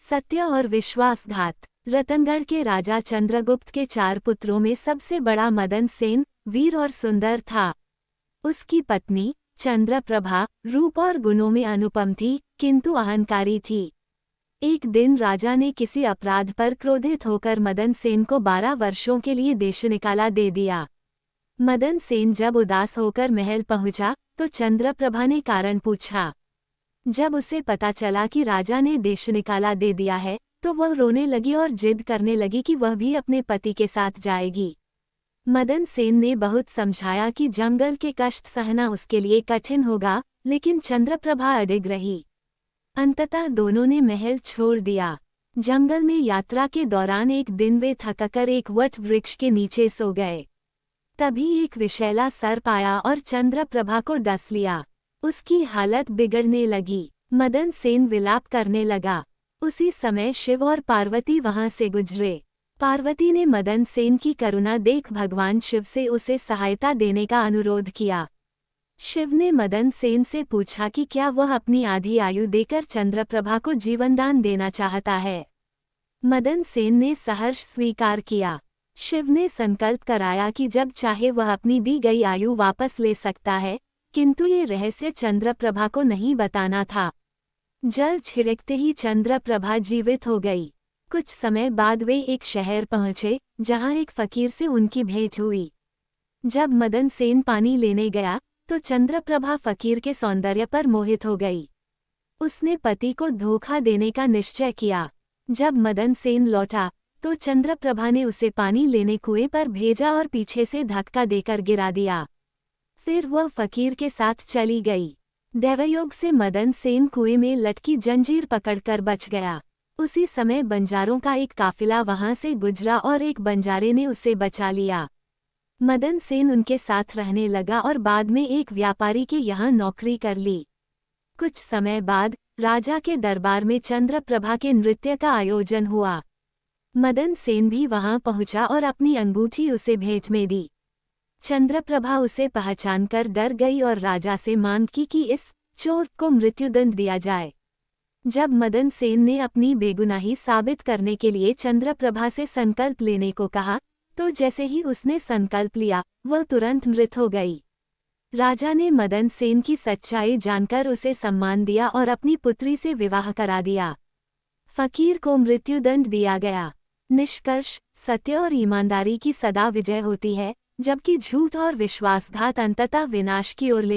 सत्य और विश्वासघात। रतनगढ़ के राजा चंद्रगुप्त के 4 पुत्रों में सबसे बड़ा मदन सेन वीर और सुंदर था। उसकी पत्नी चंद्रप्रभा रूप और गुणों में अनुपम थी, किंतु अहंकारी थी। एक दिन राजा ने किसी अपराध पर क्रोधित होकर मदन सेन को 12 वर्षों के लिए देश निकाला दे दिया। मदन सेन जब उदास होकर महल पहुंचा तो चंद्रप्रभा ने कारण पूछा। जब उसे पता चला कि राजा ने देश निकाला दे दिया है तो वह रोने लगी और जिद करने लगी कि वह भी अपने पति के साथ जाएगी। मदन सेन ने बहुत समझाया कि जंगल के कष्ट सहना उसके लिए कठिन होगा, लेकिन चंद्रप्रभा अडिग रही। अंततः दोनों ने महल छोड़ दिया। जंगल में यात्रा के दौरान एक दिन वे थककर एक वट वृक्ष के नीचे सो गए। तभी एक विषैला सर्प आया और चंद्रप्रभा को डस लिया। उसकी हालत बिगड़ने लगी। मदन सेन विलाप करने लगा। उसी समय शिव और पार्वती वहां से गुजरे। पार्वती ने मदन सेन की करुणा देख भगवान शिव से उसे सहायता देने का अनुरोध किया। शिव ने मदन सेन से पूछा कि क्या वह अपनी आधी आयु देकर चंद्रप्रभा को जीवनदान देना चाहता है। मदन सेन ने सहर्ष स्वीकार किया। शिव ने संकल्प कराया कि जब चाहे वह अपनी दी गई आयु वापस ले सकता है, किंतु ये रहस्य चंद्रप्रभा को नहीं बताना था। जल छिड़कते ही चंद्रप्रभा जीवित हो गई। कुछ समय बाद वे एक शहर पहुंचे जहां एक फकीर से उनकी भेंट हुई। जब मदन सेन पानी लेने गया तो चंद्रप्रभा फकीर के सौंदर्य पर मोहित हो गई। उसने पति को धोखा देने का निश्चय किया। जब मदन सेन लौटा तो चंद्रप्रभा ने उसे पानी लेने कुएं पर भेजा और पीछे से धक्का देकर गिरा दिया। फिर वह फकीर के साथ चली गई। दैवयोग से मदन सेन कुएं में लटकी जंजीर पकड़कर बच गया। उसी समय बंजारों का एक काफिला वहां से गुजरा और एक बंजारे ने उसे बचा लिया। मदन सेन उनके साथ रहने लगा और बाद में एक व्यापारी के यहाँ नौकरी कर ली। कुछ समय बाद राजा के दरबार में चंद्रप्रभा के नृत्य का आयोजन हुआ। मदन सेन भी वहां पहुंचा और अपनी अंगूठी उसे भेंट में दी। चंद्रप्रभा उसे पहचानकर डर गई और राजा से मांग की कि इस चोर को मृत्युदंड दिया जाए। जब मदन सेन ने अपनी बेगुनाही साबित करने के लिए चंद्रप्रभा से संकल्प लेने को कहा तो जैसे ही उसने संकल्प लिया वह तुरंत मृत हो गई। राजा ने मदन सेन की सच्चाई जानकर उसे सम्मान दिया और अपनी पुत्री से विवाह करा दिया। फकीर को मृत्युदंड दिया गया। निष्कर्ष, सत्य और ईमानदारी की सदा विजय होती है, जबकि झूठ और विश्वासघात अंततः विनाश की ओर ले